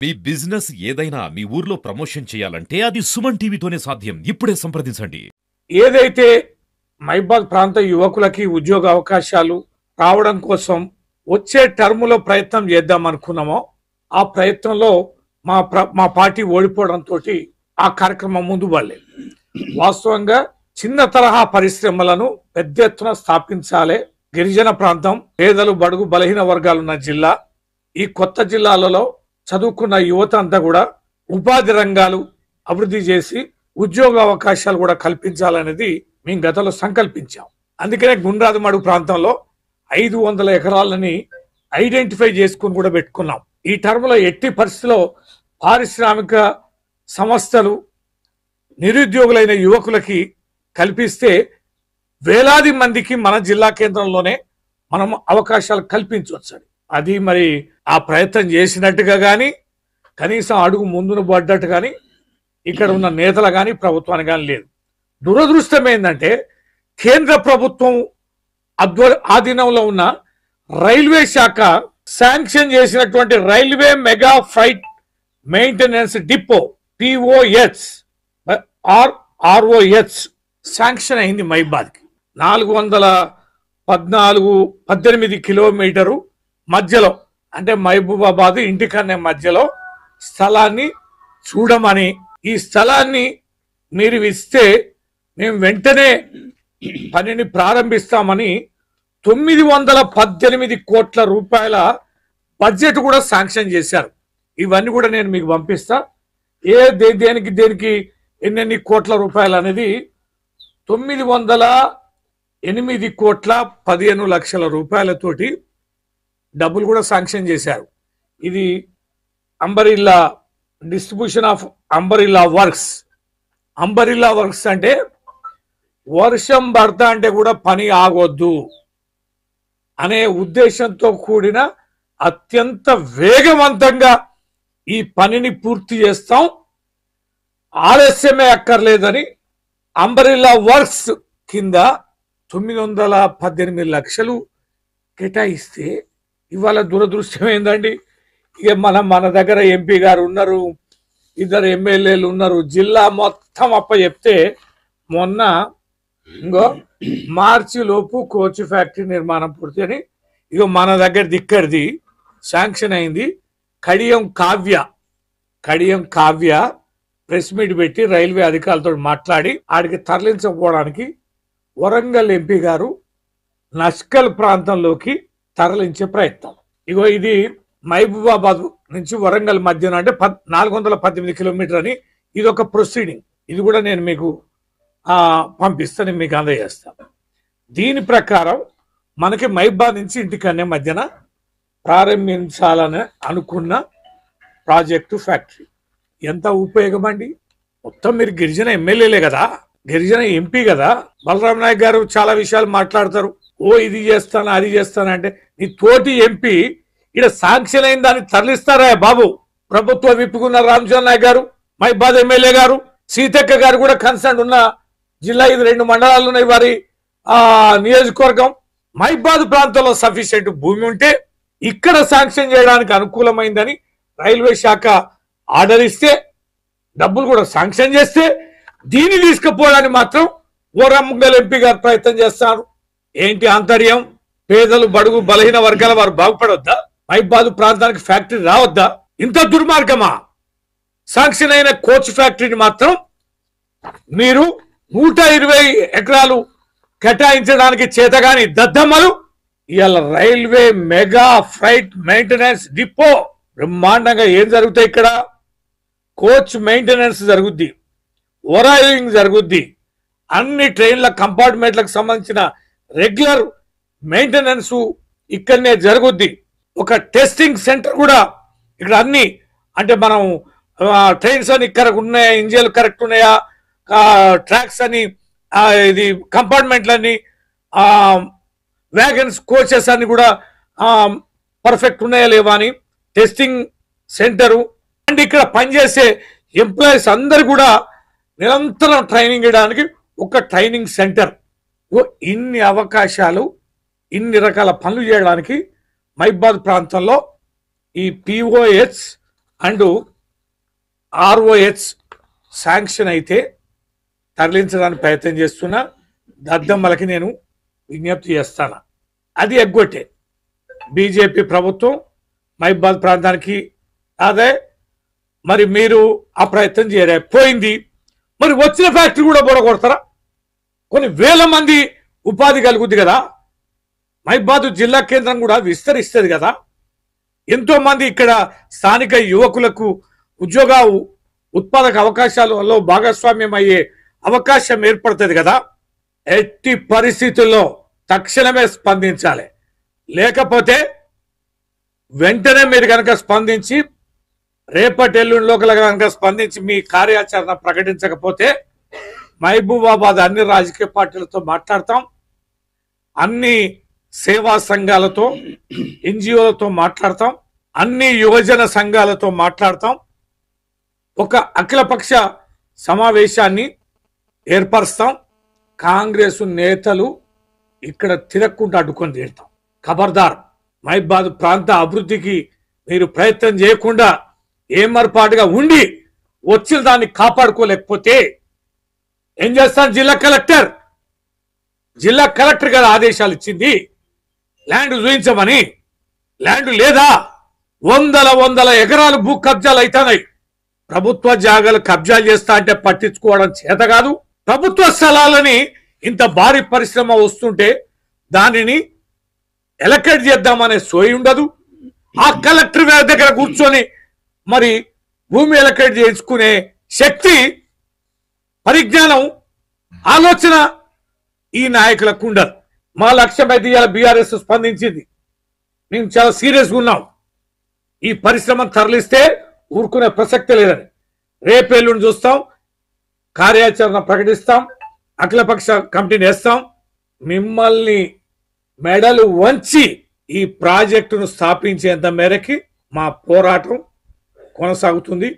మీ business ఏదైనా మీ ఊర్లో promotion చేయాలంటే అది సుమన్ టీవీతోనే సాధ్యం. ఇప్పుడే సంప్రదించండి. ఏదైతే మైబాద్ ప్రాంత యువకులకి ఉద్యోగ అవకాశాలు రావడం కోసం వచ్చే టర్ములో ప్రయత్నం చేద్దాం అనుకున్నామో ఆ ప్రయత్నంలో మా పార్టీ ఓడిపోవడంతో ఆ కార్యక్రమం ముందు పడలేదు. వాస్తవంగా చిన్న తరహా పరిశ్రమలను పెద్ద ఎత్తున స్థాపించాలి. గిరిజన ప్రాంతం, పేదలు, బడుగు, బలహీన వర్గాలున్న జిల్లా. ఈ కొత్త జిల్లాలలో చదువుకున్న యువత అంతా కూడా ఉపాధి రంగాలు అభివృద్ధి చేసి ఉద్యోగ అవకాశాలు కూడా కల్పించాలనేది మేము గతంలో సంకల్పించాం. అందుకనే గుండ్రాదమడుగు ప్రాంతంలో 500 ఎకరాలని ఐడెంటిఫై చేసుకుని కూడా పెట్టుకున్నాం. ఈ టర్మ్లో ఎట్టి పరిస్థితిలో పారిశ్రామిక సంస్థలు నిరుద్యోగులైన యువకులకి కల్పిస్తే వేలాది మందికి మన జిల్లా కేంద్రంలోనే మనం అవకాశాలు కల్పించవచ్చు. అది మరి ఆ ప్రయత్నం చేసినట్టుగా కానీ కనీసం అడుగు ముందును పడ్డట్టు కానీ ఇక్కడ ఉన్న నేతలు కానీ ప్రభుత్వానికి కానీ లేదు. దురదృష్టం ఏంటంటే కేంద్ర ప్రభుత్వం ఆధీనంలో ఉన్న రైల్వే శాఖ శాంక్షన్ చేసినటువంటి railway mega freight maintenance depot POH ROH sanction అయింది మైబాద్కి. 418 కిలోమీటరు మధ్యలో, అంటే మహబూబాబాద్ ఇంటికన్నే మధ్యలో స్థలాన్ని చూడమని, ఈ స్థలాన్ని మీరు ఇస్తే మేము వెంటనే పనిని ప్రారంభిస్తామని 918 కోట్ల రూపాయల బడ్జెట్ కూడా శాంక్షన్ చేశారు. ఇవన్నీ కూడా నేను మీకు పంపిస్తా. దేనికి ఎన్నెన్ని కోట్ల రూపాయలు అనేది 908 కోట్ల 15 లక్షల రూపాయలతోటి డబ్బులు కూడా శాంక్షన్ చేశారు. ఇది umbrella distribution of umbrella works. Umbrella works అంటే వర్షం పడతా అంటే కూడా పని ఆగొద్దు అనే ఉద్దేశంతో కూడిన అత్యంత వేగవంతంగా ఈ పనిని పూర్తి చేస్తాం, ఆలస్యమే అక్కర్లేదని అంబరిల్లా వర్క్స్ కింద 918 లక్షలు కేటాయిస్తే ఇవాళ దురదృష్టం ఏందండి, ఇక మన దగ్గర ఎంపీ గారు ఉన్నారు, 2 ఎమ్మెల్యేలు ఉన్నారు, జిల్లా మొత్తం చెప్తే మొన్న మార్చి లోపు కోచ్ ఫ్యాక్టరీ నిర్మాణం పూర్తి అని ఇగో మన దగ్గర దిక్కడిది శాంక్షన్ అయింది. కడియం కావ్య ప్రెస్ మీట్ పెట్టి రైల్వే అధికారులతో మాట్లాడి ఆడికి తరలించకపోవడానికి వరంగల్ ఎంపీ గారు నస్కల్ ప్రాంతంలోకి తరలించే ప్రయత్నం. ఇగో ఇది మహబూబాబాద్ నుంచి వరంగల్ మధ్యన అంటే 418 కిలోమీటర్ అని ఇది ఒక ప్రొసీడింగ్. ఇది కూడా నేను మీకు పంపిస్తాను, మీకు అందజేస్తాను. దీని ప్రకారం మనకి మహబూబాబాద్ నుంచి ఇంటికన్నే మధ్యన ప్రారంభించాలని అనుకున్న ప్రాజెక్టు ఫ్యాక్టరీ ఎంత ఉపయోగం అండి. మొత్తం మీరు గిరిజన ఎమ్మెల్యేలే కదా, గిరిజన ఎంపీ కదా. బలరాం నాయక్ గారు చాలా విషయాలు మాట్లాడతారు, ఇది చేస్తాను అది చేస్తాను అంటే నీ తోటి ఎంపీ ఇక్కడ శాంక్షన్ అయిన దాన్ని తరలిస్తారా బాబు? ప్రభుత్వ విప్పుకున్న రామచంద్ర నాయక్ గారు, మహబూబాబాద్ ఎమ్మెల్యే గారు, సీతక్క గారు కూడా కన్సర్న్ ఉన్న జిల్లా. ఇది 2 మండలాలు ఉన్నాయి వారి నియోజకవర్గం. మహబూబాబాద్ ప్రాంతంలో సఫిషియెంట్ భూమి ఉంటే ఇక్కడ శాంక్షన్ చేయడానికి అనుకూలమైందని రైల్వే శాఖ ఆర్డర్ ఇస్తే డబ్బులు కూడా శాంక్షన్ చేస్తే దీన్ని తీసుకుపోవడానికి మాత్రం వరంగల్ ఎంపీ గారు ప్రయత్నం చేస్తారు. ఏంటి ఆంతర్యం? పేదలు, బడుగు, బలహీన వర్గాల వారు బాగుపడొద్దా? మహబూబాబాద్ ప్రాంతానికి ఫ్యాక్టరీ రావద్దా? ఇంత దుర్మార్గమా? శాంక్షన్ అయిన కోచ్ ఫ్యాక్టరీని మాత్రం మీరు 120 ఎకరాలు కేటాయించడానికి చేతగాని దద్దమ్మలు ఇవాళ railway mega freight maintenance depot బ్రహ్మాండంగా ఏం జరుగుతాయి ఇక్కడ? కోచ్ మెయింటెనెన్స్ జరుగుద్ది, ఓవరాలింగ్ జరుగుద్ది, అన్ని ట్రైన్ల కంపార్ట్మెంట్లకు సంబంధించిన రెగ్యులర్ మెయింటెనెన్స్ ఇక్కడనే జరుగుద్ది. ఒక టెస్టింగ్ సెంటర్ కూడా ఇక్కడ అన్ని, అంటే మనం ట్రైన్స్ అని ఇక్కడ ఉన్నాయా, ఇంజిన్లు కరెక్ట్ ఉన్నాయా, ట్రాక్స్ అని, ఇది కంపార్ట్మెంట్లన్నీ, వ్యాగన్స్, కోచెస్ అన్ని కూడా పర్ఫెక్ట్ ఉన్నాయా లేవా అని టెస్టింగ్ సెంటరు. అండ్ ఇక్కడ పనిచేసే ఎంప్లాయీస్ అందరు కూడా నిరంతరం ట్రైనింగ్ ఇవ్వడానికి ఒక ట్రైనింగ్ సెంటర్. ఇన్ని అవకాశాలు, ఇన్ని రకాల పనులు చేయడానికి మహబూబాబాద్ ప్రాంతంలో ఈ POH అండ్ ఆర్ఓహెచ్ శాంక్షన్ అయితే తరలించడానికి ప్రయత్నం చేస్తున్నా. దద్దమ్మలకి నేను విజ్ఞప్తి చేస్తాను, అది ఎగ్గొట్టే బీజేపీ ప్రభుత్వం మహిబాద్ ప్రాంతానికి అదే మరి మీరు ఆ ప్రయత్నం చేయలే పోయింది. మరి వచ్చిన ఫ్యాక్టరీ కూడా బొడగొడతారా? కొన్ని వేల మంది ఉపాధి కలుగుద్ది కదా, మహిబాద్ జిల్లా కేంద్రం కూడా విస్తరిస్తుంది కదా, ఎంతో మంది ఇక్కడ స్థానిక యువకులకు ఉద్యోగ ఉత్పాదక అవకాశాలలో భాగస్వామ్యం అయ్యే అవకాశం ఏర్పడుతుంది కదా. ఎట్టి పరిస్థితుల్లో తక్షణమే స్పందించాలి, లేకపోతే వెంటనే మీరు కనుక స్పందించి రేపటి ఎల్లుండిలో కనుక స్పందించి మీ కార్యాచరణ ప్రకటించకపోతే మహబూబాబాద్ అన్ని రాజకీయ పార్టీలతో మాట్లాడతాం, అన్ని సేవా సంఘాలతో ఎన్జిఓలతో మాట్లాడతాం, అన్ని యువజన సంఘాలతో మాట్లాడతాం. ఒక అఖిలపక్ష సమావేశాన్ని ఏర్పరుస్తాం. కాంగ్రెస్ నేతలు ఇక్కడ తిరగకుండా అడ్డుకొని తీరుతాం. ఖబర్దార్, మహిబాద్ ప్రాంత అభివృద్ధికి మీరు ప్రయత్నం చేయకుండా ఏమర్పాటుగా ఉండి వచ్చిన దాన్ని కాపాడుకోలేకపోతే ఏం చేస్తాను? జిల్లా కలెక్టర్ గారు ఆదేశాలు ఇచ్చింది ల్యాండ్ చూపించమని. ల్యాండ్ లేదా? వందల ఎకరాలు భూ కబ్జాలు అవుతున్నాయి. ప్రభుత్వ జాగాలు కబ్జాలు చేస్తా అంటే పట్టించుకోవడం చేత కాదు. ప్రభుత్వ స్థలాలని ఇంత భారీ పరిశ్రమ వస్తుంటే దానిని ఎలకేట్ చేద్దామనే సోయి ఉండదు. ఆ కలెక్టర్ గారి దగ్గర కూర్చొని మరి భూమి ఎలకేట్ చేసుకునే శక్తి, పరిజ్ఞానం, ఆలోచన ఈ నాయకులకు ఉండదు. మా లక్ష్యం అయితే ఇవాళ బీఆర్ఎస్ స్పందించింది. మేము చాలా సీరియస్గా ఉన్నాం. ఈ పరిశ్రమ తరలిస్తే ఊరుకునే ప్రసక్తే లేదని రేపెల్లుండి చూస్తాం, కార్యాచరణ ప్రకటిస్తాం, అఖిలపక్ష కమిటీని వేస్తాం. మిమ్మల్ని మెడలు వంచి ఈ ప్రాజెక్టును స్థాపించేంత మేరకి మా పోరాటం కొనసాగుతుంది.